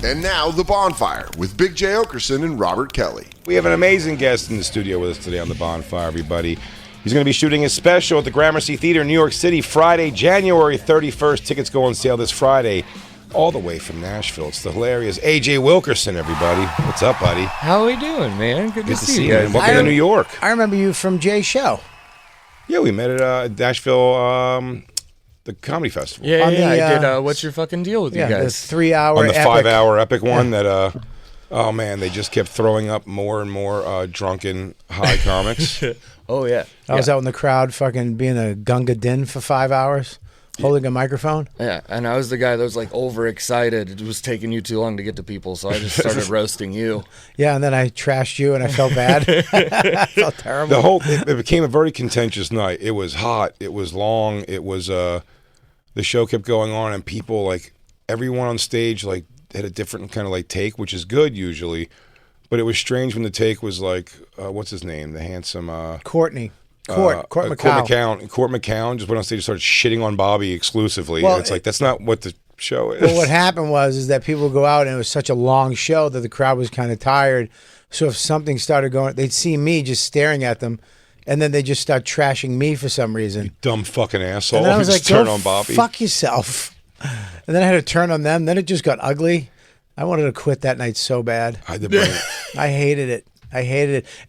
And now, The Bonfire with Big J. Wilkerson and Robert Kelly. We have an amazing guest in the studio with us today on The Bonfire, everybody. He's going to be shooting his special at the Gramercy Theater in New York City Friday, January 31st. Tickets go on sale this Friday, all the way from Nashville. It's the hilarious A.J. Wilkerson, everybody. What's up, buddy? How we doing, man? Good to see you man. guys. Welcome to New York. I remember you from Jay's show. Yeah, we met at Nashville, the Comedy Festival. Yeah, On the, I did. What's your fucking deal with you guys? The 3-hour On the epic. 5-hour epic one that, oh man, they just kept throwing up more and more drunken high comics. Oh, yeah. I was out in the crowd fucking being a Gunga Din for 5 hours, holding a microphone. Yeah, and I was the guy that was like overexcited. It was taking you too long to get to people, so I just started roasting you. Yeah, and then I trashed you and I felt bad. I felt terrible. It became a very contentious night. It was hot. It was long. It was, the show kept going on and people, like, everyone on stage, like, had a different kind of, like, take, which is good usually. But it was strange when the take was like, what's his name? The handsome... Court McCown. Court McCown just went on stage and started shitting on Bobby exclusively. Well, and it's like, that's not what the show is. Well, what happened was that people would go out and it was such a long show that the crowd was kind of tired. So if something started going, they'd see me just staring at them, and then they just start trashing me for some reason. You dumb fucking asshole. And then I was like, turn go on Bobby. Fuck yourself. And then I had to turn on them. Then it just got ugly. I wanted to quit that night so bad. I had to bring I hated it.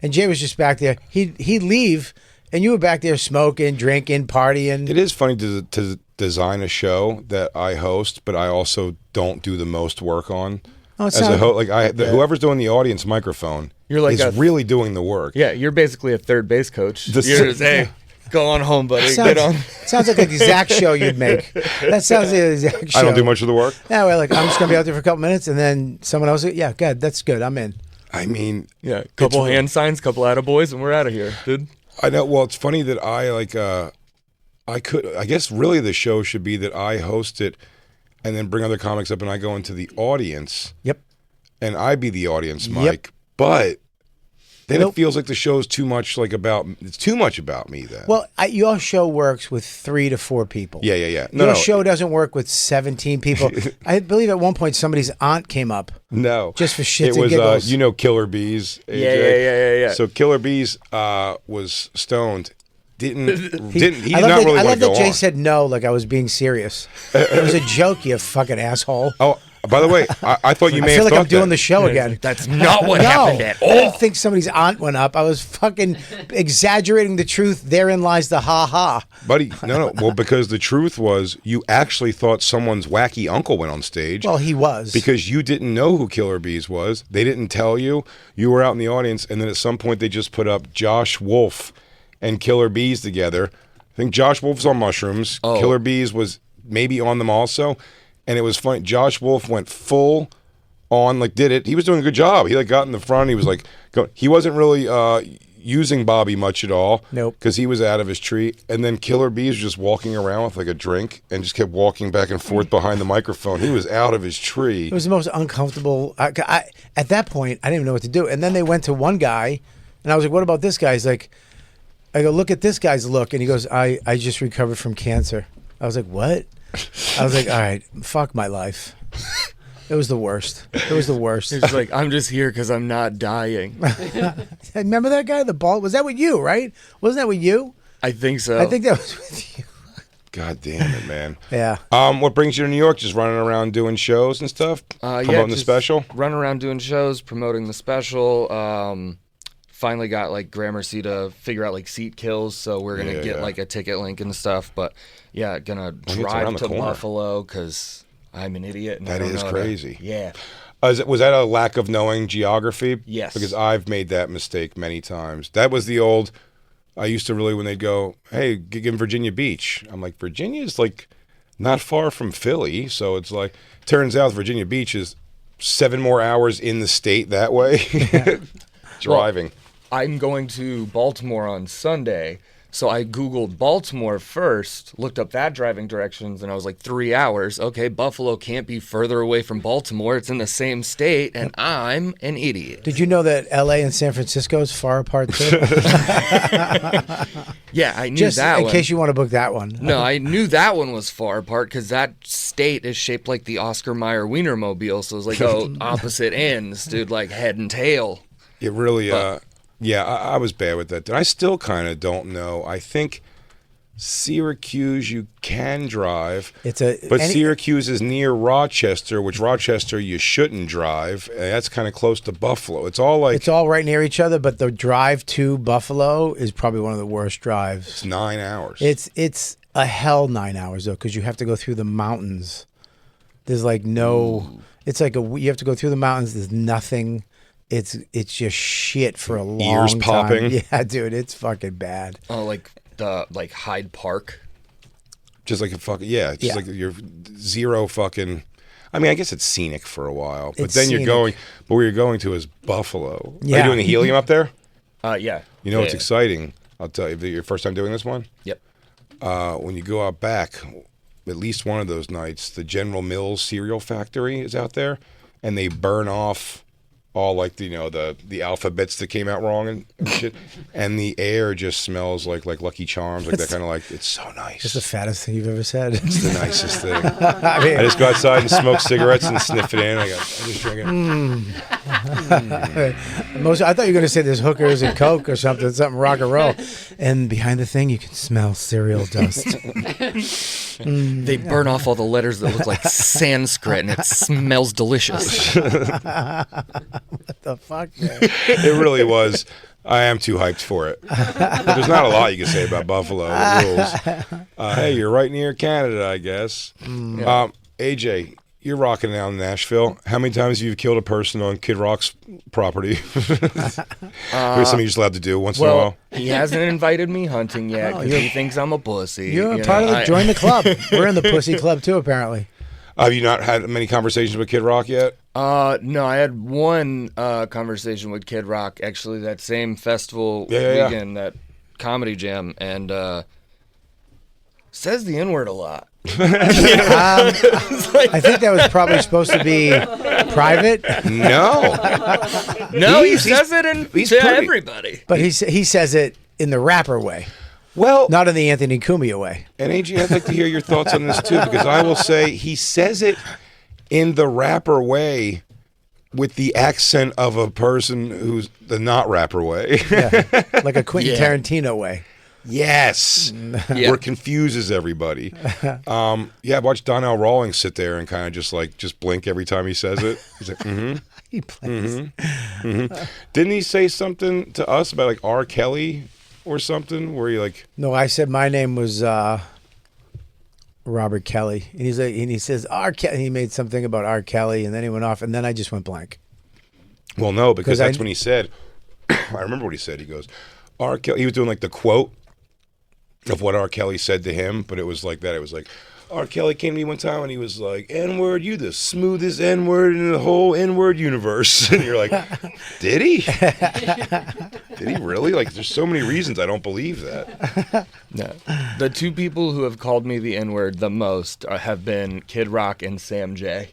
And Jay was just back there. He'd leave, and you were back there smoking, drinking, partying. It is funny to design a show that I host, but I also don't do the most work on. Oh, as a host, whoever's doing the audience microphone is really doing the work. Yeah, you're basically a third base coach. You're just, hey, go on home, buddy. Get on. Sounds like a exact show you'd make. That sounds like an exact show. I don't do much of the work. Yeah, we're like, I'm just going to be out there for a couple minutes, and then someone else, yeah, good, that's good, I'm in. I mean... Yeah, couple hand signs, couple attaboys, and we're out of here, dude. I know. Well, it's funny that I guess really the show should be that I host it and then bring other comics up and I go into the audience. Yep. And I be the audience mic. Yep. But then it feels like the show's too much it's too much about me then. Well, your show works with 3 to 4 people. Yeah. Your show doesn't work with 17 people. I believe at one point somebody's aunt came up. No. Just for shits and It giggles. was, Killer Bees. AJ. Yeah. So Killer Bees was stoned. I love that Jay said no like I was being serious. It was a joke, you fucking asshole. Oh, by the way, I thought you may have thought that. I feel like I'm doing the show again. That's not what happened at all. I didn't think somebody's aunt went up. I was fucking exaggerating the truth. Therein lies the ha-ha. Buddy, no. Well, because the truth was you actually thought someone's wacky uncle went on stage. Well, he was. Because you didn't know who Killer Bees was. They didn't tell you. You were out in the audience, and then at some point they just put up Josh Wolf and Killer Bees together. I think Josh Wolf's on mushrooms. Oh. Killer Bees was maybe on them also. And it was funny. Josh Wolf went full on, did it. He was doing a good job. He got in the front. He was he wasn't really using Bobby much at all. Nope. Because he was out of his tree. And then Killer Bees was just walking around with a drink and just kept walking back and forth behind the microphone. He was out of his tree. It was the most uncomfortable. At that point, I didn't even know what to do. And then they went to one guy, and I was like, what about this guy? He's like, I go, look at this guy's look. And he goes, I just recovered from cancer. I was like, what? I was like, all right, fuck my life. It was the worst. He's like, I'm just here because I'm not dying. Remember that guy, the bald? Was that with you, right? Wasn't that with you? I think so. I think that was with you. God damn it, man. Yeah. What brings you to New York? Just running around doing shows and stuff? Promoting the special? Running around doing shows, promoting the special. Finally got Gramercy to figure out seat kills, so we're gonna get a ticket link and stuff. But yeah, gonna drive to Buffalo because I'm an idiot. And that is crazy. Yeah. Was that a lack of knowing geography? Yes. Because I've made that mistake many times. That was the old. I used to really when they'd go, hey, gig in Virginia Beach. I'm like, Virginia's not far from Philly, so it's turns out Virginia Beach is 7 more hours in the state that way. Driving. Well, I'm going to Baltimore on Sunday, So I Googled Baltimore first, looked up that driving directions, and I was like, 3 hours. Okay, Buffalo can't be further away from Baltimore. It's in the same state, and I'm an idiot. Did you know that L.A. and San Francisco is far apart, too? Yeah, I knew Just that in one. case you want to book that one. No, I knew that one was far apart because that state is shaped like the Oscar Mayer Wienermobile. So it was like, oh, opposite ends, dude, like head and tail. It really, yeah, I was bad with that. I still kind of don't know. I think Syracuse you can drive, but Syracuse is near Rochester, which Rochester you shouldn't drive. And that's kind of close to Buffalo. It's all right near each other, but the drive to Buffalo is probably one of the worst drives. It's 9 hours. It's a hell 9 hours though, because you have to go through the mountains. There's like no. Ooh. It's like you have to go through the mountains. There's nothing. It's just shit for a long time. Ears popping. Yeah, dude, it's fucking bad. Oh, like Hyde Park. Just like a fucking just like you're zero fucking. I mean, I guess it's scenic for a while, but then you're going. But where you're going to is Buffalo. Yeah. Are you doing the helium up there? Yeah. You know what's exciting? I'll tell you. Your first time doing this one? Yep. When you go out back, at least one of those nights, the General Mills cereal factory is out there, and they burn off all like the alphabets that came out wrong and shit, and the air just smells like Lucky Charms, like that kind of like. It's so nice. It's the fattest thing you've ever said. It's the nicest thing. I just go outside and smoke cigarettes and sniff it in. I just drink it. I thought you were going to say there's hookers and coke or something rock and roll, and behind the thing you can smell cereal dust. They burn off all the letters that look like Sanskrit, and it smells delicious. What the fuck, man? It really was. I am too hyped for it. But there's not a lot you can say about Buffalo. It rules. Hey, you're right near Canada, I guess. AJ, you're rocking down in Nashville. How many times have you killed a person on Kid Rock's property? Here's something you're just allowed to do once in a while. He hasn't invited me hunting yet because he thinks I'm a pussy. You're part of the join the club. We're in the pussy club too, apparently. Have you not had many conversations with Kid Rock yet? No, I had one conversation with Kid Rock, actually, that same festival weekend, that comedy jam, and says the N-word a lot. I think that was probably supposed to be private. No, he says it to everybody. But he says it in the rapper way. Well, not in the Anthony Cumia way. And AJ, I'd like to hear your thoughts on this too, because I will say he says it in the rapper way with the accent of a person who's the not rapper way. Yeah, like a Quentin Tarantino way. Yes. Where it confuses everybody. I watched Donnell Rawlings sit there and kind of just blink every time he says it. He's like, He blinks. Didn't he say something to us about like R. Kelly or something where he like... No, I said my name was Robert Kelly. And he's like, and he says R. Kelly. He made something about R. Kelly, and then he went off, and then I just went blank. Well, no, because that's when he said, I remember what he said. He goes, R. Kelly, he was doing like the quote of what R. Kelly said to him, but it was like that. It was like, R. Kelly came to me one time and he was like, N-word, you the smoothest N-word in the whole N-word universe. And you're like, did he? Did he really? Like, there's so many reasons I don't believe that. No. The two people who have called me the N-word the most have been Kid Rock and Sam J.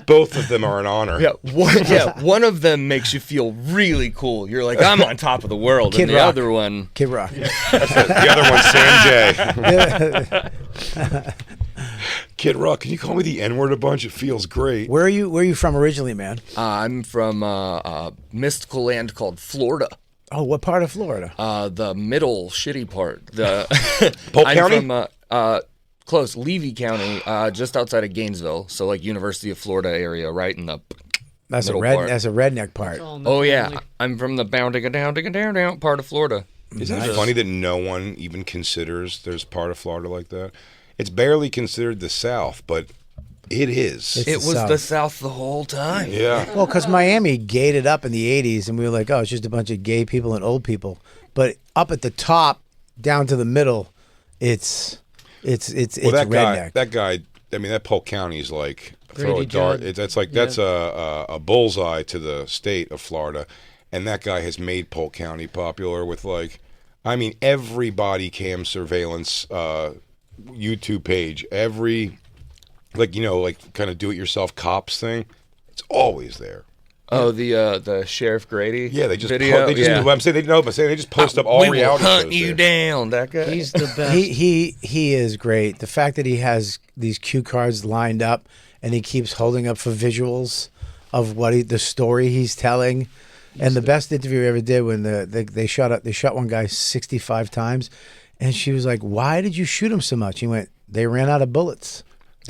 Both of them are an honor. One of them makes you feel really cool. You're like, I'm on top of the world. Kid and the Rock. other one, Kid Rock. The other one's Sam J. Kid Rock, can you call me the N-word a bunch? It feels great. Where are you from originally, man? I'm from a mystical land called Florida. Oh, what part of Florida? The middle shitty part. The Polk County? I'm from close, Levy County, just outside of Gainesville. So like University of Florida area, right in the middle part. That's a redneck part. Oh yeah, I'm from the down part of Florida. Isn't it funny that no one even considers there's part of Florida like that? It's barely considered the South, but it is. It was the South the whole time. Yeah. Well, because Miami gayed it up in the 80s, and we were like, oh, it's just a bunch of gay people and old people. But up at the top, down to the middle, it's redneck. That guy. I mean, that Polk County is like throw a dart. That's a bullseye to the state of Florida. and that guy has made Polk County popular with like, I mean, every body cam surveillance YouTube page, every like like kind of do-it-yourself cops thing, it's always there. Oh, the Sheriff Grady. Yeah, they just video. I'm saying they just post up all we reality will hunt shows you there. down. That guy. He's the best. He is great. The fact that he has these cue cards lined up and he keeps holding up for visuals of the story he's telling. And the best interview we ever did when they shot one guy 65 times, and she was like, "Why did you shoot him so much?" He went, "They ran out of bullets."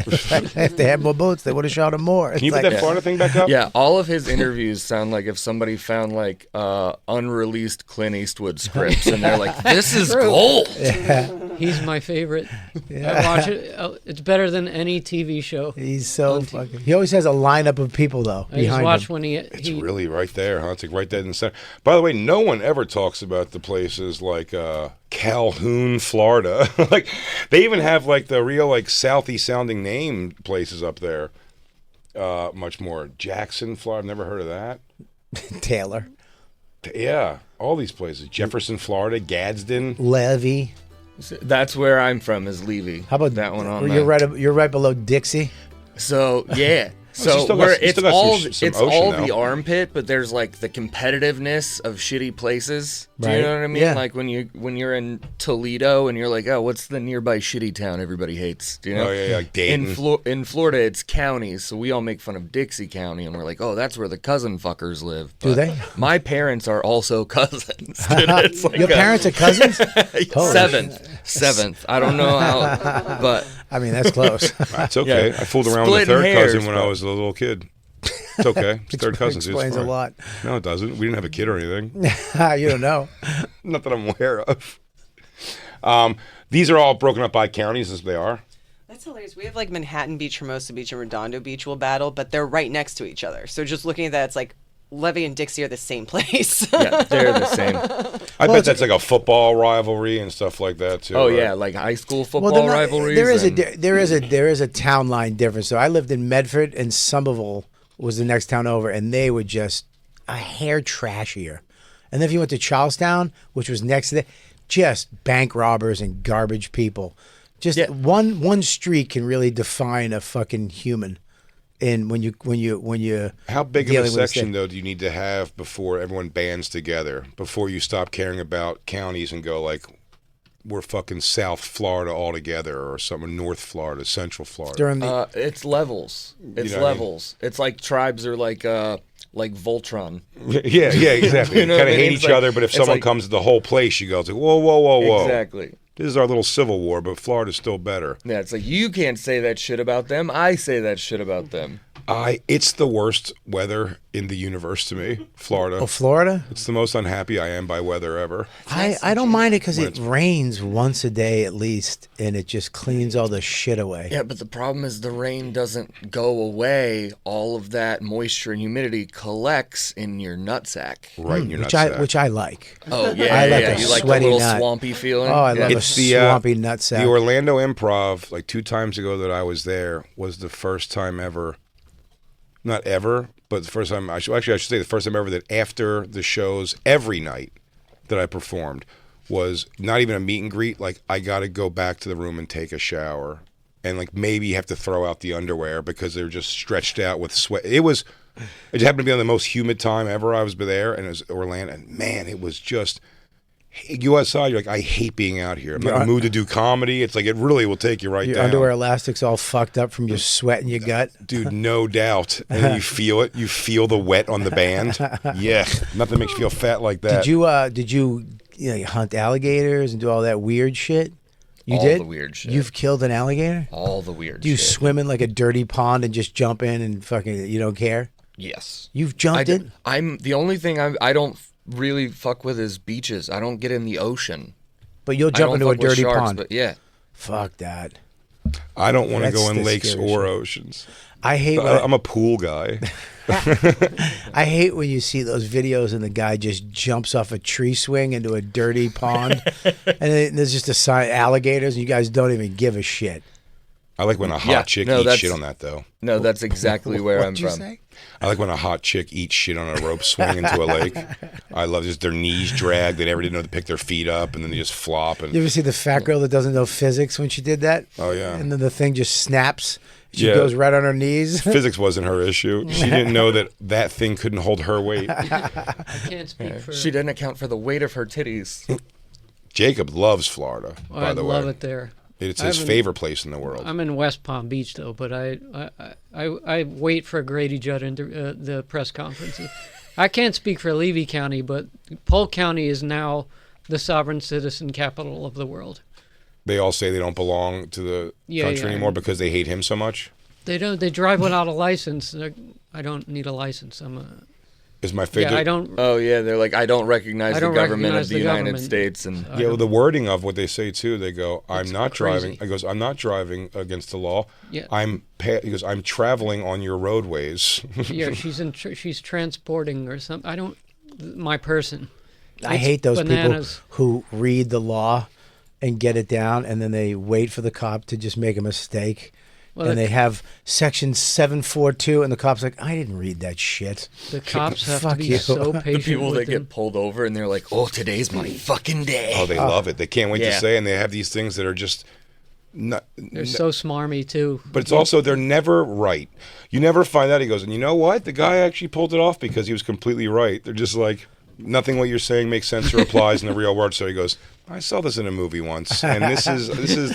If they had more bullets, they would have shot him more. Can you put that Florida thing back up? Yeah, all of his interviews sound like if somebody found like unreleased Clint Eastwood scripts, and they're like, "This is gold." Yeah. He's my favorite. Yeah. I watch it. It's better than any TV show. He's so fucking. He always has a lineup of people though I just behind watched him. when It's really right there, huh? It's like right dead in the center. By the way, no one ever talks about the places like Calhoun, Florida. Like they even have like the real like Southie sounding name places up there. Much more Jackson, Florida. I've never heard of that. Taylor, Yeah, all these places. Jefferson, Florida. Gadsden. Levy. That's where I'm from. Is Levy? How about that one on? You're right below Dixie. So yeah. So still where got- you it's still got all some it's ocean, all though. the armpit, but there's like the competitiveness of shitty places. Do Right. you know what I mean? Yeah. Like when you're in Toledo and you're like, oh, what's the nearby shitty town everybody hates? Do you know? Oh yeah, like Dayton. In Florida, it's counties, so we all make fun of Dixie County, and we're like, oh, that's where the cousin fuckers live. Do But they? My parents are also cousins. Dude, it's like Your parents are cousins? Holy seventh. I don't know how, but I mean, that's close. That's okay. Yeah. I fooled around with a Splitting third hairs, cousin when I but- was a little kid. It's okay. It's third cousins. It's Explains a fine. lot. No, it doesn't. We didn't have a kid or anything. You don't know. Not that I'm aware of. These are all broken up by counties as they are. That's hilarious. We have like Manhattan Beach, Hermosa Beach, and Redondo Beach will battle, but they're right next to each other. So just looking at that, it's like Levy and Dixie are the same place. yeah, they're the same. I bet that's like a football rivalry and stuff like that too. Oh right? yeah, like high school football Well, rivalries. there is a town line difference. So I lived in Medford, and Somerville was the next town over, and they were just a hair trashier. And then if you went to Charlestown, which was next to it, just bank robbers and garbage people. Just one street can really define a fucking human. And when you How big of a dealing with section though do you need to have before everyone bands together? Before you stop caring about counties and go like, we're fucking South Florida all together, or something North Florida, Central Florida. during the It's levels. It's know what I mean? levels. It's like tribes are like Voltron. yeah, exactly. You know Kind what of I mean? hate It's each like- other, but if it's someone like- comes to the whole place, you go, it's like, whoa. Exactly. This is our little civil war, but Florida's still better. Yeah, it's like you can't say that shit about them. I say that shit about them. It's the worst weather in the universe to me, Florida. Florida. It's the most unhappy I am by weather ever. I don't mind it because it rains once a day at least, and it just cleans all the shit away. Yeah, but the problem is the rain doesn't go away. All of that moisture and humidity collects in your nutsack. Right in your which nutsack. I like. Oh yeah, I like yeah. a You like the sweaty little nut. swampy feeling. Oh, I love Yeah. a swampy nutsack. The Orlando Improv, like 2 times ago that I was there, was the first time ever. Not ever, but the first time. I should say the first time ever that after the shows every night that I performed was not even a meet and greet. Like I got to go back to the room and take a shower, and like maybe have to throw out the underwear because they're just stretched out with sweat. It happened to be on the most humid time ever I was there, and it was Orlando. And man, it was just. You outside, you're like, I hate being out here. I'm not in the mood to do comedy. It's like it really will take you right Your down. underwear elastic's all fucked up from your sweat in your gut. Dude, no doubt. And then you feel it. You feel the wet on the band. Yeah, nothing makes you feel fat like that. Did you hunt alligators and do all that weird shit? You All did? the weird shit. You've killed an alligator? All the weird Do you shit. swim in like a dirty pond and just jump in and fucking you don't care? Yes. You've jumped in? I'm the only thing I don't really fuck with is beaches. I don't get in the ocean. But you'll I jump don't into a fuck with dirty sharks, pond. But yeah. Fuck that. I don't want to That's go in the lakes scary or shit. oceans. I hate I'm a pool guy. I hate when you see those videos and the guy just jumps off a tree swing into a dirty pond, and then there's just a sign alligators, and you guys don't even give a shit. I like when a hot chick eats shit on that, though. No, that's exactly where I'm What'd you from. say? I like when a hot chick eats shit on a rope swing into a lake. I love just their knees drag. They never didn't know to pick their feet up, and then they just flop. And You ever see the fat girl that doesn't know physics when she did that? Oh, yeah. And then the thing just snaps. She Yeah. goes right on her knees. physics wasn't her issue. She didn't know that thing couldn't hold her weight. I can't speak for. She didn't account for the weight of her titties. Jacob loves Florida, by the way. I love it there. It's his favorite place in the world. I'm in West Palm Beach though, but I wait for Grady Judd and the press conferences. I can't speak for Levy County, but Polk County is now the sovereign citizen capital of the world. They all say they don't belong to the country anymore because they hate him so much. They don't. They drive without a license. I don't need a license. Is my favorite. Yeah, I don't. Oh yeah, they're like, I don't recognize I don't the government recognize of the the United government. States, and Yeah, well, the wording of what they say too. They go, "I'm It's not crazy. driving." I goes, "I'm not driving against the law. Yeah. He goes, "I'm traveling on your roadways." Yeah, she's transporting or something. I don't. My person. I It's hate those bananas. people who read the law and get it down, and then they wait for the cop to just make a mistake. Well, And they have section 742, and the cop's like, I didn't read that shit. The cops have to Fuck be you. so patient the people with that them. get pulled over and they're like, oh, today's my fucking day. Oh, they love it. They can't wait to Yeah. say, and they have these things that are just not. They're so smarmy too. But it's also they're never right. You never find out. He goes, and you know what? The guy actually pulled it off because he was completely right. They're just like, nothing what you're saying makes sense or applies in the real world. So he goes, I saw this in a movie once, and this is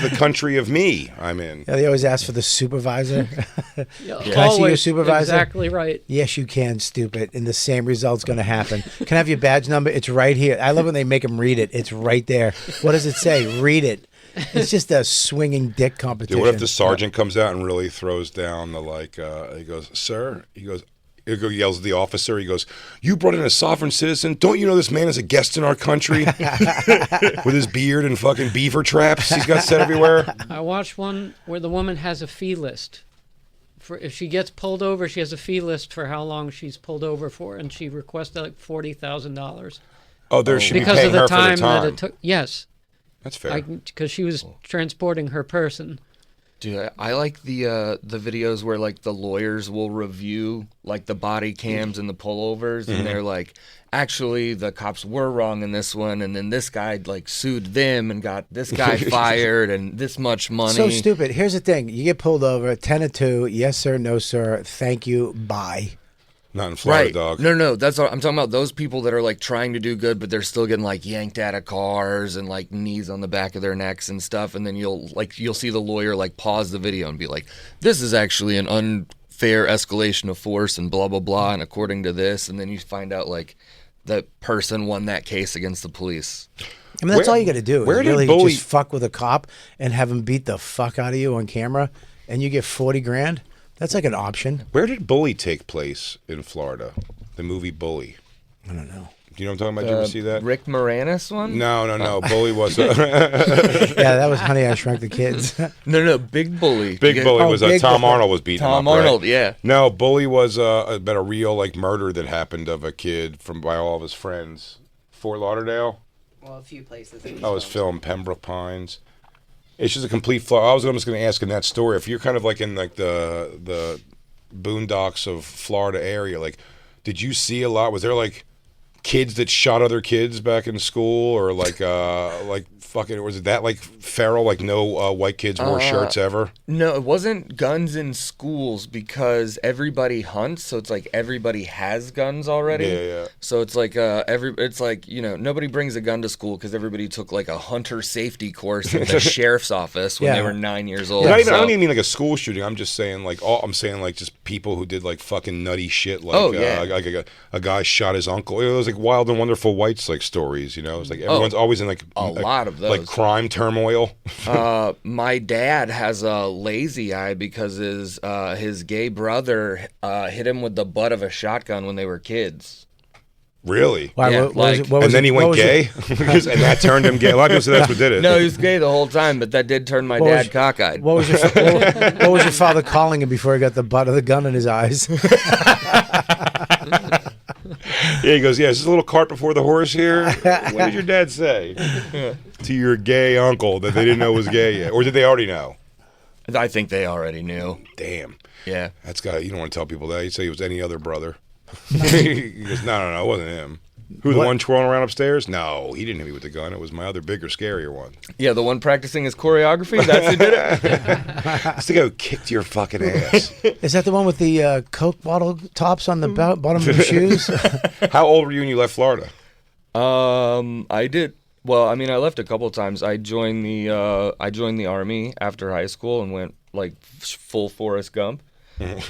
the country of me I'm in. Yeah, they always ask for the supervisor. Yeah, Can I see your always supervisor? Exactly right. Yes, you can, stupid. And the same result's going to happen. Can I have your badge number? It's right here. I love when they make them read it. It's right there. What does it say? Read it. It's just a swinging dick competition. Dude, what if the sergeant comes out and really throws down the he goes, sir? He goes, he yells at the officer. He goes, you brought in a sovereign citizen. Don't you know this man is a guest in our country with his beard and fucking beaver traps he's got set everywhere? I watched one where the woman has a fee list. For if she gets pulled over, she has a fee list for how long she's pulled over for, and she requested like $40,000 Oh, there should be because paying of the her for time the time. that it took. Yes, That's fair. because she was transporting her person. Dude, I like the videos where like the lawyers will review like the body cams and the pullovers, and they're like, actually the cops were wrong in this one, and then this guy like sued them and got this guy fired and this much money. So stupid. Here's the thing. You get pulled over, 10-2, yes, sir, no, sir, thank you, bye. Not in Florida, Right. dog. No, that's what I'm talking about. Those people that are like trying to do good, but they're still getting like yanked out of cars and like knees on the back of their necks and stuff. And then you'll see the lawyer like pause the video and be like, this is actually an unfair escalation of force and blah, blah, blah. And according to this, and then you find out like the person won that case against the police. I mean, that's Where- all you got to do. where Is did really Bully- just fuck with a cop and have him beat the fuck out of you on camera, and you get $40,000. That's like an option. Where did Bully take place in Florida? The movie Bully. I don't know. Do you know what I'm talking about? Did you ever see that? Rick Moranis one? No. Bully was Yeah, that was Honey, I Shrunk the Kids. No, Big Bully. Big Bully Oh, was Big Tom Bully. Arnold was beating Tom him up, right? Arnold, yeah. No, Bully was about a real like murder that happened of a kid by all of his friends. Fort Lauderdale. Well, a few places. I was filmed Pembroke Pines. It's just a complete flaw. I was almost going to ask in that story if you're kind of like in like the boondocks of Florida area. Like, did you see a lot? Was there like kids that shot other kids back in school, or like fucking? Was it that like feral? Like no white kids wore shirts ever? No, it wasn't guns in schools because everybody hunts, so it's like everybody has guns already. Yeah. So it's like it's like, you know, nobody brings a gun to school because everybody took like a hunter safety course at the sheriff's office when they Yeah. were 9 years old. I So- don't even mean like a school shooting. I'm just saying like I'm saying like just people who did like fucking nutty shit. Like, Oh, yeah. like a guy shot his uncle. It was like Wild and Wonderful Whites like stories. You know, it's like everyone's always in like a lot of like those. crime turmoil. My dad has a lazy eye because his gay brother hit him with the butt of a shotgun when they were kids. Really? Why, Yeah, what was like- it- what was And then it- he what went was it- gay, and that turned him gay. A lot of people say that's what did it. No, he was gay the whole time, but that did turn my What was- dad cockeyed. What was what was your father calling him before he got the butt of the gun in his eyes? Yeah, he goes, yeah, is this a little cart before the horse here? What did your dad say to your gay uncle that they didn't know was gay yet? Or did they already know? I think they already knew. Damn. Yeah. That's got. You don't want to tell people that. You say it was any other brother. He goes, no, it wasn't him. Who, the one twirling around upstairs? No, he didn't hit me with the gun. It was my other bigger, scarier one. Yeah, the one practicing his choreography? That's who did it? That's the guy who kicked your fucking ass. Is that the one with the Coke bottle tops on the bottom of the shoes? How old were you when you left Florida? I did. Well, I mean, I left a couple of times. I joined the Army after high school and went like full Forrest Gump. That's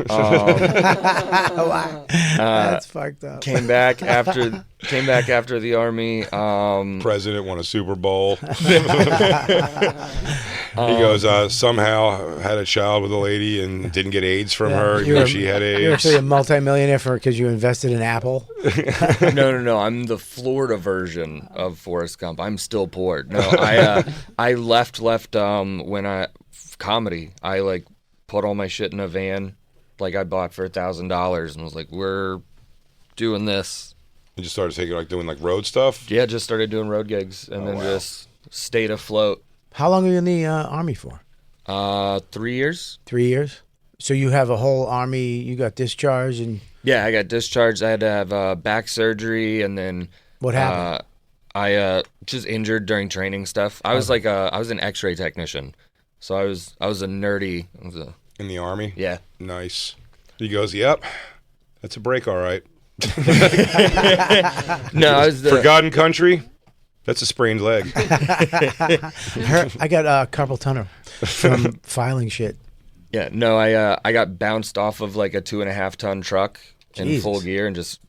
fucked up. Came back after the Army. President won a Super Bowl. He goes, somehow had a child with a lady and didn't get AIDS from her, even though she had AIDS. You're actually a multimillionaire because you invested in Apple. No. I'm the Florida version of Forrest Gump. I'm still poor. No, I left when comedy. I like put all my shit in a van, like I bought for $1,000, and was like, "We're doing this." You just started doing road stuff. Yeah, just started doing road gigs, and then just stayed afloat. How long were you in the Army for? 3 years. 3 years. So you have a whole Army. You got discharged, and yeah, I got discharged. I had to have back surgery, and then what happened? I just injured during training stuff. I was I was an X-ray technician, so I was a nerdy. In the Army? Yeah. Nice. He goes, yep, that's a break, all right. No, I was Forgotten country, that's a sprained leg. I got carpal tunnel from filing shit. Yeah, no, I got bounced off of like a 2.5 ton truck in full gear and just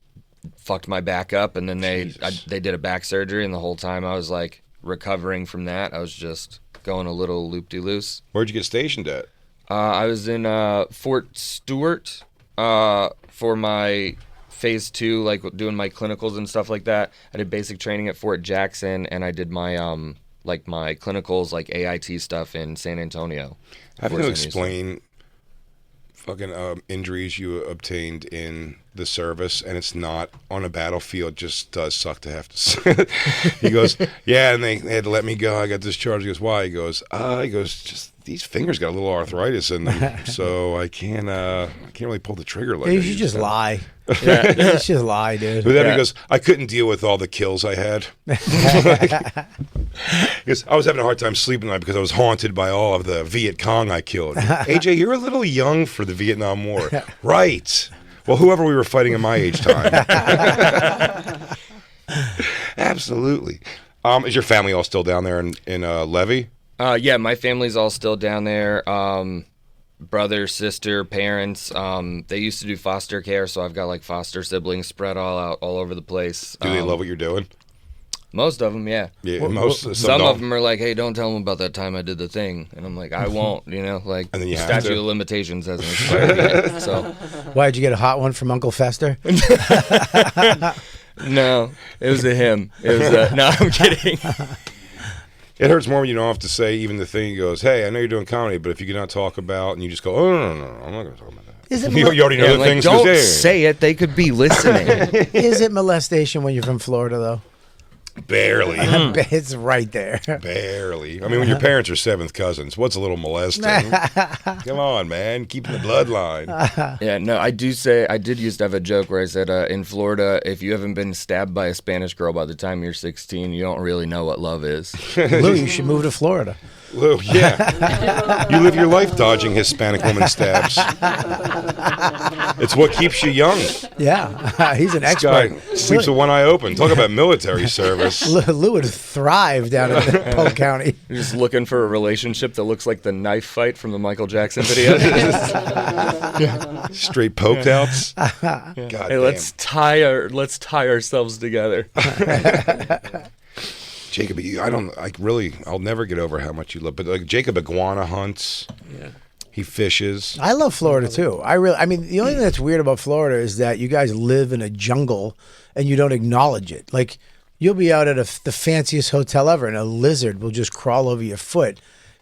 fucked my back up, and then they did a back surgery, and the whole time I was like recovering from that, I was just going a little loop-de-loose. Where'd you get stationed at? I was in Fort Stewart for my phase 2, like doing my clinicals and stuff like that. I did basic training at Fort Jackson, and I did my my clinicals, like AIT stuff in San Antonio. Have to explain fucking injuries you obtained in the service, and it's not on a battlefield. It just does suck to have to. He goes, yeah, and they had to let me go. I got discharged. He goes, why? He goes, just these fingers got a little arthritis in them, so I can't really pull the trigger like. You should just lie. Yeah, you should just lie, dude. But then he goes, I couldn't deal with all the kills I had. Because I was having a hard time sleeping tonight because I was haunted by all of the Viet Cong I killed. AJ, you're a little young for the Vietnam War, right? Well, whoever we were fighting in my age time. Absolutely. Is your family all still down there in Levy? Yeah, my family's all still down there. Brother, sister, parents. They used to do foster care, so I've got like foster siblings spread all over the place. Do they love what you're doing? Most of them, yeah. Some of them are like, "Hey, don't tell them about that time I did the thing," and I'm like, "I won't," like. And then you statute of limitations hasn't expired yet. So. Why'd you get a hot one from Uncle Fester? No, it was a him. It was no, I'm kidding. It hurts more when you don't have to say even the thing. He goes, hey, I know you're doing comedy, but if you cannot talk about, and you just go, oh, no, I'm not going to talk about that. You already know the things. Don't say it. They could be listening. Is it molestation when you're from Florida, though? Barely. It's right there. Barely. I mean, when your parents are seventh cousins, what's a little molesting? Come on, man. Keeping the bloodline. Yeah, no, I did used to have a joke where I said, in Florida, if you haven't been stabbed by a Spanish girl by the time you're 16, you don't really know what love is. Lou, you should move to Florida. Lou, yeah. You live your life dodging Hispanic woman stabs. It's what keeps you young. Yeah, he's an expert. This guy sleeps with one eye open. Talk about military service. Lou would thrive down in Polk County. You're just looking for a relationship that looks like the knife fight from the Michael Jackson video. Straight poked outs. God hey, damn. let's tie ourselves together. Jacob, I'll never get over how much you love. But like Jacob iguana hunts. Yeah. He fishes. I love Florida too. I mean, the only thing that's weird about Florida is that you guys live in a jungle and you don't acknowledge it. Like, you'll be out at the fanciest hotel ever and a lizard will just crawl over your foot,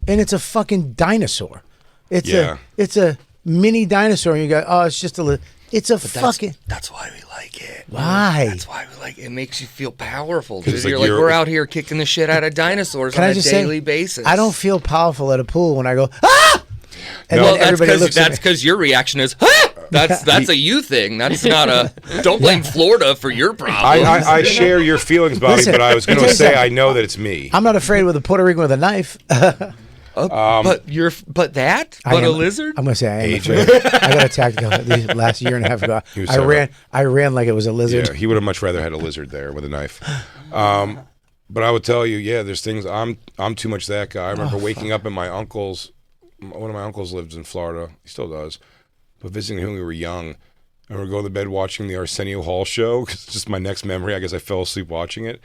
and it's a fucking dinosaur. It's a mini dinosaur, and you go, oh, it's just a lizard. It's a fucking. That's why we like it. Why? That's why we like it. It makes you feel powerful. Dude. You're like, we're out here kicking the shit out of dinosaurs on a daily basis. I don't feel powerful at a pool when I go, ah! And Well, then everybody looks at that's me. because your reaction is, huh? That's a you thing. That's not a. Don't blame Florida for your problem. I share your feelings, Bobby, Listen, but I was going let me to tell you say I something. know that it's me. I'm not afraid with a Puerto Rican with a knife. But I am- a lizard. I'm gonna say I am AJ. afraid. I got attacked the last year and a half ago. He was I so ran. I ran like it was a lizard. Yeah, he would have much rather had a lizard there with a knife. But I would tell you, yeah, there's things. I'm too much that guy. I remember waking up in my uncle's. One of my uncles lives in Florida. He still does. But visiting him when we were young, and we're going to bed watching the Arsenio Hall show. 'Cause it's just my next memory. I guess I fell asleep watching it,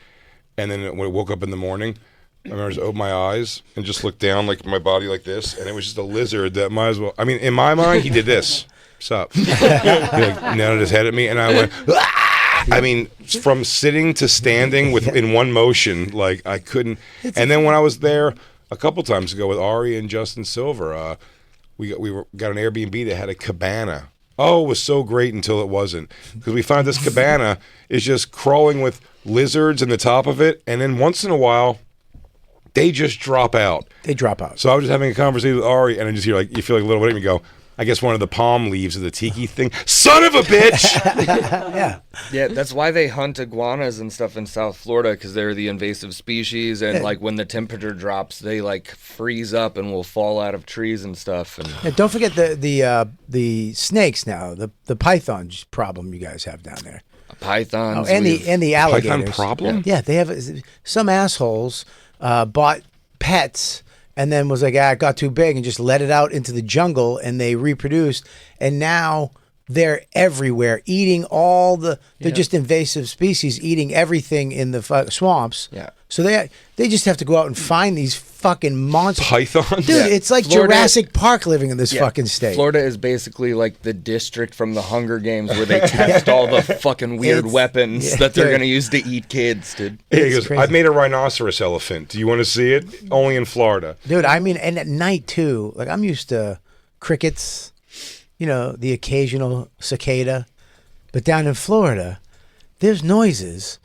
and then when I woke up in the morning, I remember just opened my eyes and just looked down like my body like this, and it was just a lizard that might as well. I mean, in my mind, he did this. What's up? He like nodded his head at me, and I went. "Ah!" I mean, from sitting to standing in one motion, like I couldn't. And then when I was there a couple times ago with Ari and Justin Silver, we got an Airbnb that had a cabana. Oh, it was so great until it wasn't, because we found this cabana is just crawling with lizards in the top of it, and then once in a while, they just drop out. They drop out. So I was just having a conversation with Ari, and I just hear like you feel like a little bit, and you go, I guess one of the palm leaves of the tiki thing. Son of a bitch! Yeah. Yeah, that's why they hunt iguanas and stuff in South Florida, because they're the invasive species, and like when the temperature drops, they like freeze up and will fall out of trees and stuff. And Yeah, don't forget the snakes now. The pythons problem you guys have down there. pythons. And the alligators. Python problem? Yeah, they have some assholes bought pets and then was like, it got too big and just let it out into the jungle and they reproduced. And now they're everywhere eating all they're just invasive species eating everything in the swamps. Yeah. So they just have to go out and find these fucking monsters. Pythons? Dude, it's like Florida- Jurassic Park living in this fucking state. Florida is basically like the district from the Hunger Games where they test all the fucking weird weapons that they're dude. going to use to eat kids, dude. Yeah, he It's goes, crazy. I've made a rhinoceros elephant. Do you want to see it? Only in Florida. Dude, I mean, and at night too. Like I'm used to crickets, the occasional cicada, but down in Florida, there's noises.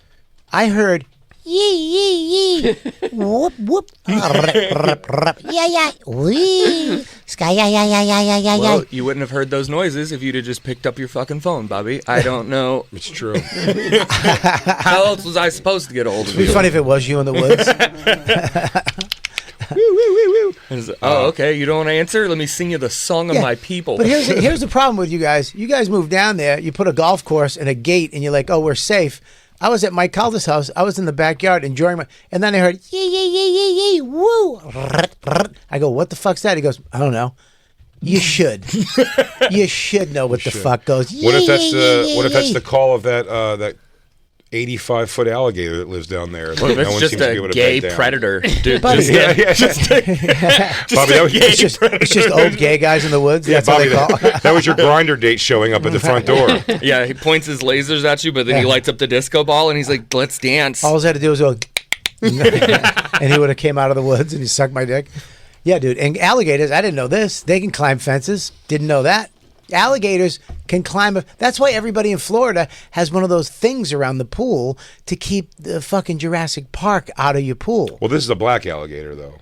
I heard yee yee yee, whoop whoop, yeah wee, sky yeah. Well, you wouldn't have heard those noises if you'd have just picked up your fucking phone, Bobby. I don't know. It's true. How else was I supposed to get a hold of It'd be you? funny if it was you in the woods. Oh, okay. You don't want to answer? Let me sing you the song of Yeah, my people. But here's the problem with you guys. You guys move down there. You put a golf course and a gate, and you're like, oh, we're safe. I was at Mike Calder's house. I was in the backyard enjoying and then I heard yee, woo. I go, what the fuck's that? He goes, I don't know. You should. You should know what the fuck goes. What if that's the call of that 85-foot alligator that lives down there? What if it's just a gay predator? Dude, just Yeah. Bobby, It's just old gay guys in the woods. Yeah, That's what Bobby, they call. that was your grinder date showing up at the front door. yeah, he points his lasers at you, but then he lights up the disco ball and he's like, let's dance. All I had to do was go, and he would have came out of the woods and he sucked my dick. Yeah, dude. And alligators, I didn't know this. They can climb fences. Didn't know that. Alligators can climb. That's why everybody in Florida has one of those things around the pool to keep the fucking Jurassic Park out of your pool. Well, this is a black alligator, though.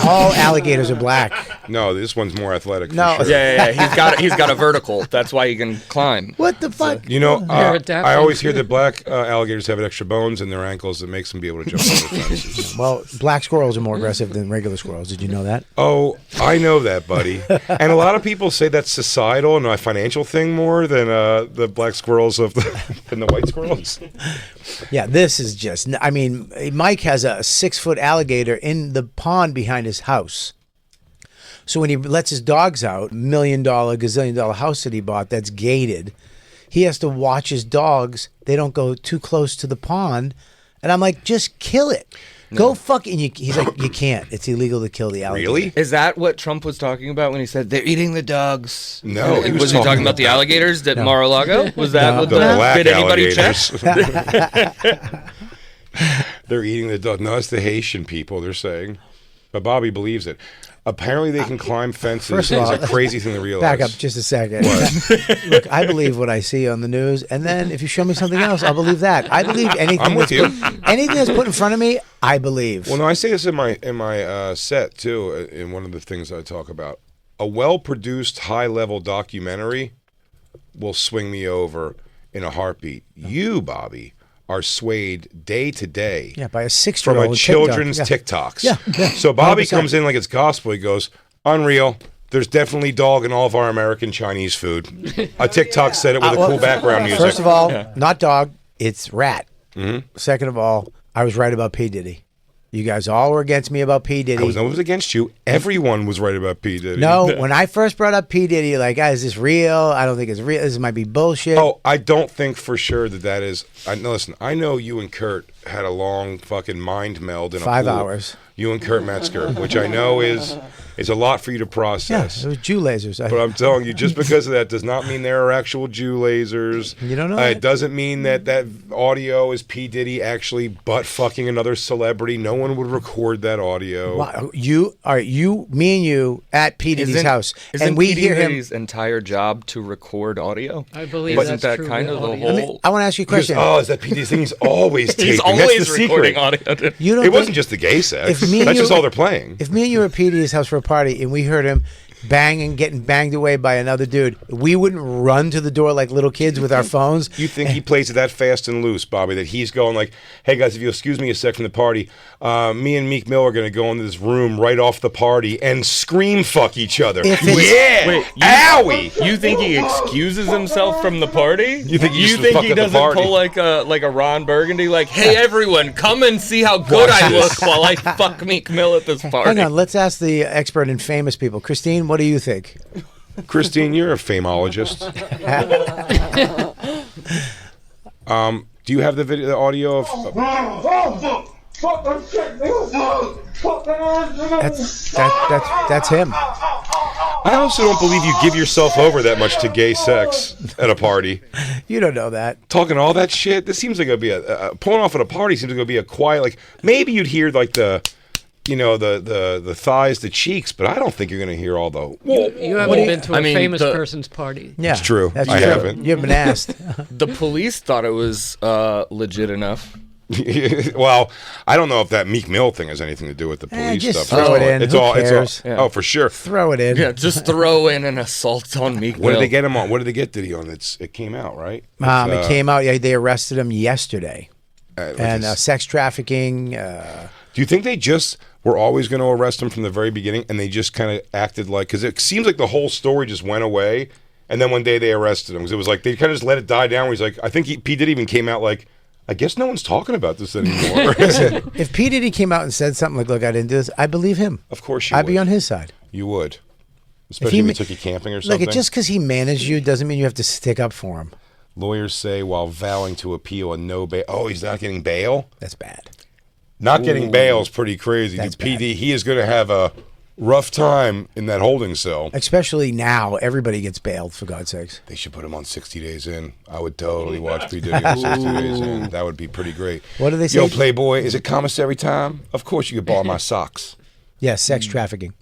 All alligators are black. No, this one's more athletic. No. For sure. Yeah. He's got a vertical. That's why he can climb. What the fuck? You know, They're adapting. I always hear that black alligators have extra bones in their ankles that makes them be able to jump over fences. Well, black squirrels are more aggressive than regular squirrels. Did you know that? Oh, I know that, buddy. And a lot of people say that's societal and a financial thing more than the black squirrels than the white squirrels. Yeah, this is just. I mean, Mike has a 6-foot alligator in the pond behind his house. So when he lets his dogs out, $1 million, gazillion dollar house that he bought that's gated, he has to watch his dogs. They don't go too close to the pond. And I'm like, just kill it. Go fucking. He's like, you can't. It's illegal to kill the alligator. Really? Is that what Trump was talking about when he said they're eating the dogs? No, he was he talking about the alligators at Mar-a-Lago? Was that what The black did anybody check? alligators. They're eating the dog. No, it's the Haitian people, they're saying. But Bobby believes it. Apparently they can climb fences. First of all, It's a crazy thing to realize. Back up just a second. Look, I believe what I see on the news, and then if you show me something else, I'll believe that. I believe anything. I'm with you. Anything that's put in front of me, I believe. Well, no, I say this in my set, too, in one of the things I talk about. a well-produced, high-level documentary will swing me over in a heartbeat. You, Bobby, are swayed day to day by a 6-year-old from a children's TikToks. Yeah. So Bobby 100%. Comes in like it's gospel. He goes, unreal. There's definitely dog in all of our American Chinese food. A TikTok said it with a cool background music. First of all, not dog, it's rat. Second of all, I was right about P. Diddy. You guys all were against me about P. Diddy. No one was against you. Everyone was right about P. Diddy. No, when I first brought up P. Diddy, like, is this real? I don't think it's real. This might be bullshit. Oh, I don't think for sure that is. Listen, I know you and Kurt had a long fucking mind meld in 5 a pool. hours. You and Kurt Metzger, which I know is a lot for you to process. Yeah, it was Jew lasers. But I'm telling you, just because of that does not mean there are actual Jew lasers. You don't know It doesn't mean that audio is P. Diddy actually butt fucking another celebrity. No one would record that audio. Wow. Me and you at P. Diddy's house. And we hear his entire job to record audio? I believe Isn't that's that true kind of the audio. whole... I want to ask you a question. Is that P. Diddy's thing? He's always taping. He's always That's the recording secret. audio. It wasn't just the gay sex. That's just all they're playing. If me and you were at P. Diddy's house for a party and we heard him getting banged away by another dude, we wouldn't run to the door like little kids with our phones. You think he plays it that fast and loose, Bobby, that he's going like, hey guys, if you'll excuse me a sec from the party, me and Meek Mill are going to go into this room right off the party and scream fuck each other. Owie! You think he excuses himself from the party? You think he doesn't pull like a Ron Burgundy, like, hey everyone, come and see how good I look while I fuck Meek Mill at this party? Hang on, let's ask the expert in famous people. Christine, what do you think? Christine, you're a famologist. Do you have the audio of... That's him. I also don't believe you give yourself over that much to gay sex at a party. You don't know that. Talking all that shit. This seems like it'll be pulling off at a party. Seems like it'll be a quiet. Like maybe you'd hear like the thighs, the cheeks, but I don't think you're going to hear all the. You haven't been to a famous person's party. Yeah, it's true. That's I true. haven't. You haven't been asked. The police thought it was legit enough. Well, I don't know if that Meek Mill thing has anything to do with the police just stuff. throw it in. It's Who all. cares? Oh, for sure. Throw it in. Yeah, just throw in an assault on Meek Mill. What did they get him on? What did they get Diddy on? It came out, right? It came out. Yeah, they arrested him yesterday, and sex trafficking. Do you think they just were always going to arrest him from the very beginning, and they just kind of acted like? Because it seems like the whole story just went away, and then one day they arrested him. Because it was like they kind of just let it die down. Where he's like, I think P. Diddy even came out like, I guess no one's talking about this anymore. If P. Diddy came out and said something like, look, I didn't do this, I believe him. Of course you would. I'd be on his side. You would. Especially if he took you camping or something. Look, just because he managed you doesn't mean you have to stick up for him. Lawyers say while vowing to appeal a no bail. Oh, he's not getting bail? That's bad. Not getting bail is pretty crazy. That's PD, he is going to have a rough time in that holding cell. Especially now, everybody gets bailed, for God's sakes. They should put him on 60 Days In. I would totally watch P. Diddy on 60 Days In. That would be pretty great. What do they say? Yo, Playboy, is it commissary time? Of course you could borrow my socks. Yeah, sex trafficking.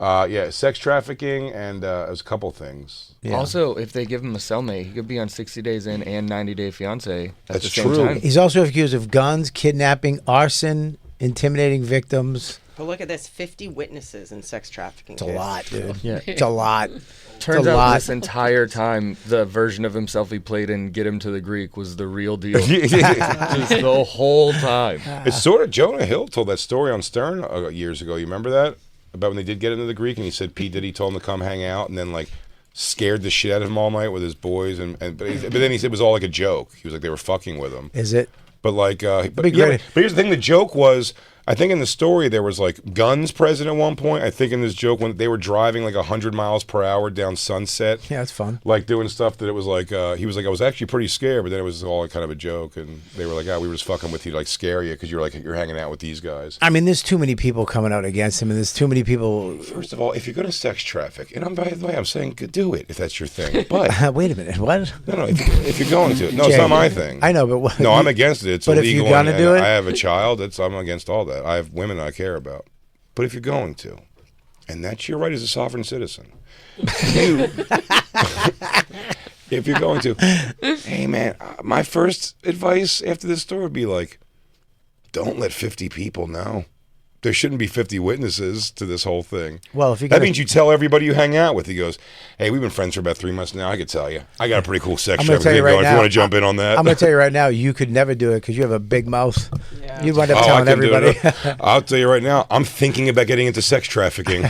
Yeah, sex trafficking and there's a couple things. Yeah. Also, if they give him a cellmate, he could be on 60 Days In and 90 Day Fiancé at the same true. time. He's also accused of guns, kidnapping, arson, intimidating victims. But look at this, 50 witnesses in sex trafficking. It's a lot, dude. Yeah. It's a lot. Turns out this entire time, the version of himself he played in Get Him to the Greek was the real deal. Just the whole time. It's sort of Jonah Hill told that story on Stern years ago. You remember that? About when they did get into the Greek and he said P. Diddy told him to come hang out and then like scared the shit out of him all night with his boys but then he said it was all like a joke. He was like they were fucking with him. Is it? But like but here's the thing, the joke was I think in the story there was like guns present at one point. I think in this joke when they were driving like 100 miles per hour down Sunset. Yeah, it's fun. Like doing stuff that it was like he was like I was actually pretty scared, but then it was all kind of a joke, and they were like, we were just fucking with you to like scare you because you're hanging out with these guys. I mean, there's too many people coming out against him, and there's too many people. First of all, if you're going to sex traffic, and by the way, I'm saying do it if that's your thing. But wait a minute, what? No, if you're going to, no, it's not my thing. I know, but what, no, I'm against it. It's illegal. But if you're gonna do it, I have a child. I'm against all that. I have women I care about. But if you're going to, and that's your right as a sovereign citizen, if you're going to, hey man, my first advice after this story would be like, don't let 50 people know. there shouldn't be 50 witnesses to this whole thing. Well, if you that means you tell everybody you hang out with. He goes, hey, we've been friends for about 3 months now. I could tell you. I got a pretty cool sex trafficking thing going. If you want to jump in on that. I'm going to tell you right now, you could never do it because you have a big mouth. Yeah. You'd wind up I telling everybody. I'll tell you right now, I'm thinking about getting into sex trafficking.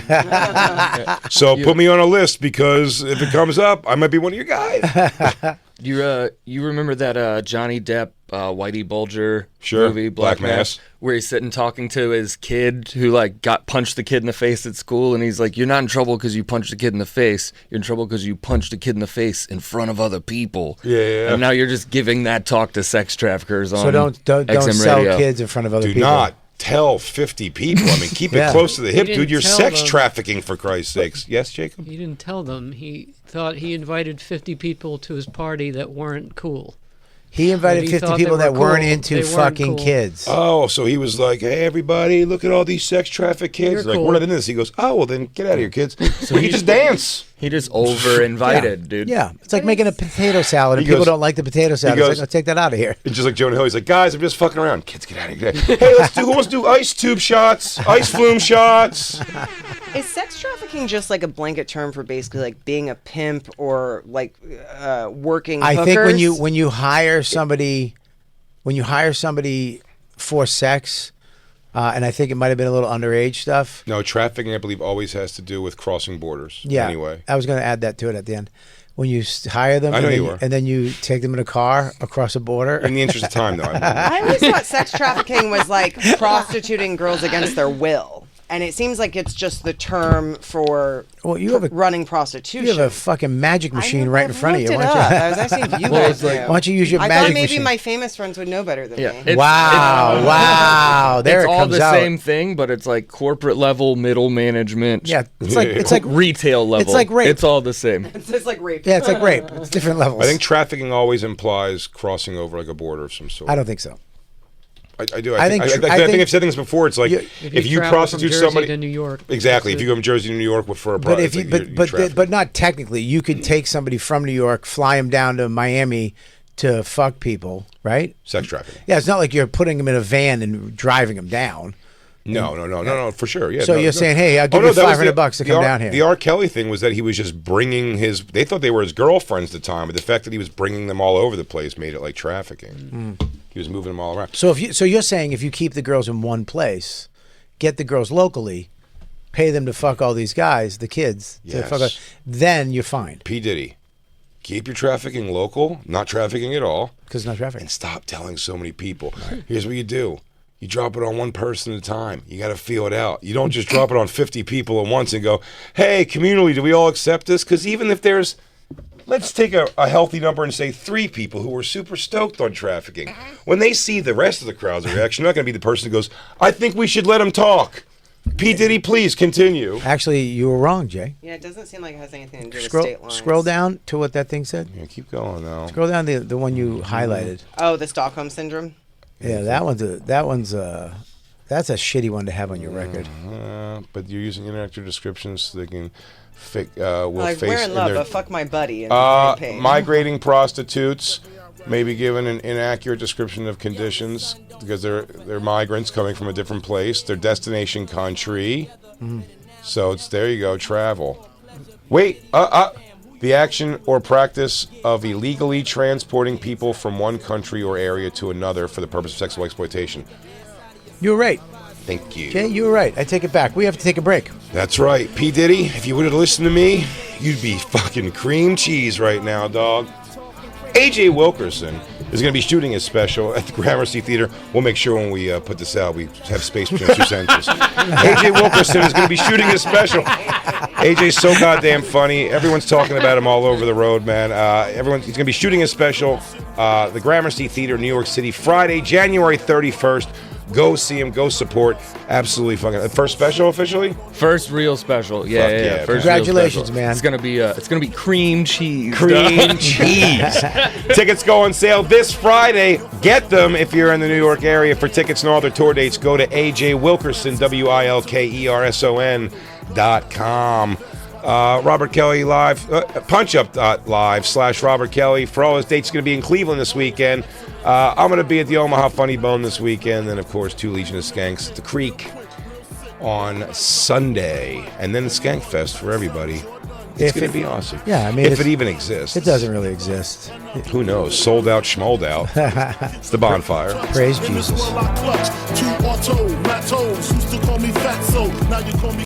So put me on a list because if it comes up, I might be one of your guys. You remember that Johnny Depp Whitey Bulger movie Black Mass, where he's sitting talking to his kid who like got punched the kid in the face at school, and he's like, "You're not in trouble because you punched a kid in the face. You're in trouble because you punched a kid in the face in front of other people." Yeah. And now you're just giving that talk to sex traffickers on. So don't XM sell radio. kids in front of other people. Do not tell 50 people. I mean, keep it close to the hip, dude. You're sex trafficking, for Christ's sakes. Yes, Jacob? He didn't tell them. He thought he invited 50 people to his party that weren't cool. He invited 50 people that weren't into fucking kids. Oh, so he was like, hey, everybody, look at all these sex trafficked kids. Like, we're not into this. He goes, oh, well, then get out of here, kids. So he just dance. He just over-invited, dude. Yeah, it's like making a potato salad, and people don't like the potato salad. It's like, I'll take that out of here. And just like Jonah Hill, he's like, guys, I'm just fucking around. Kids, get out of here. Hey, who wants to do ice tube shots, ice flume shots? Is sex trafficking just like a blanket term for basically like being a pimp or like working hookers? I think when you hire somebody for sex, and I think it might have been a little underage stuff. No, trafficking, I believe, always has to do with crossing borders. Yeah. Anyway, I was going to add that to it at the end. When you hire them, and then you take them in a car across a border. In the interest of time, though. I always thought sex trafficking was like prostituting girls against their will. And it seems like it's just the term for running prostitution. You have a fucking magic machine right in front of you. I was asking you guys. Why don't you use your magic machine? I thought maybe my famous friends would know better than me. Wow. There it comes out. It's all the same thing, but it's like corporate level, middle management. Yeah, it's like retail level. It's like rape. It's all the same. It's just like rape. Yeah, it's like rape. It's different levels. I think trafficking always implies crossing over like a border of some sort. I don't think so. I do. I think I've said things before. It's like if you prostitute somebody to New York, exactly. If you go from Jersey to New York for a but not technically. You could take somebody from New York, fly them down to Miami to fuck people, right? Sex trafficking. Yeah, it's not like you're putting them in a van and driving them down. No, for sure. Yeah. So you're saying, hey, I'll give you $500 to come down here. The R. Kelly thing was that he was just bringing they thought they were his girlfriends at the time, but the fact that he was bringing them all over the place made it like trafficking. He was moving them all around. So you're saying if you keep the girls in one place, get the girls locally, pay them to fuck all these guys, the kids, then you're fine. P. Diddy, keep your trafficking local, not trafficking at all. Because it's not trafficking. And stop telling so many people. Right. Here's what you do. You drop it on one person at a time. You got to feel it out. You don't just drop it on 50 people at once and go, hey, communally, do we all accept this? Because even if there's, let's take a healthy number and say 3 people who were super stoked on trafficking. When they see the rest of the crowd's reaction, you're not going to be the person who goes, I think we should let him talk. P. Diddy, please continue. Actually, you were wrong, Jay. Yeah, it doesn't seem like it has anything to do with state lines. Scroll down to what that thing said. Yeah, keep going now. Scroll down the one you highlighted. Oh, the Stockholm Syndrome? Yeah, that's a shitty one to have on your record. But you're using interactive descriptions so they can we're in love, but fuck my buddy. Migrating prostitutes may be given an inaccurate description of conditions because they're migrants coming from a different place. Their destination country. So there you go, travel. Wait, the action or practice of illegally transporting people from one country or area to another for the purpose of sexual exploitation. You're right. Thank you. Jay, you were right. I take it back. We have to take a break. That's right. P. Diddy, if you would have listened to me, you'd be fucking cream cheese right now, dog. AJ Wilkerson is going to be shooting his special at the Gramercy Theater. We'll make sure when we put this out, we have space between 2 sentences. AJ Wilkerson is going to be shooting his special. AJ's so goddamn funny. Everyone's talking about him all over the road, man. He's going to be shooting his special, the Gramercy Theater, New York City, Friday, January 31st. Go see him. Go support. Absolutely fucking first special officially. First real special. Yeah. First Congratulations, man. It's gonna be cream cheese. Cream cheese. Tickets go on sale this Friday. Get them if you're in the New York area. For tickets and all their tour dates, go to AJWilkerson, WILKERSON.com. Robert Kelly Live, punchup.live/Robert Kelly. For all his dates, going to be in Cleveland this weekend. I'm going to be at the Omaha Funny Bone this weekend. And, of course, 2 Legion of Skanks at the Creek on Sunday, and then the Skank Fest for everybody. It's going to be awesome. Yeah, I mean, if it even exists. It doesn't really exist. Who knows? Sold out, schmolled out. It's the Bonfire. Praise Jesus.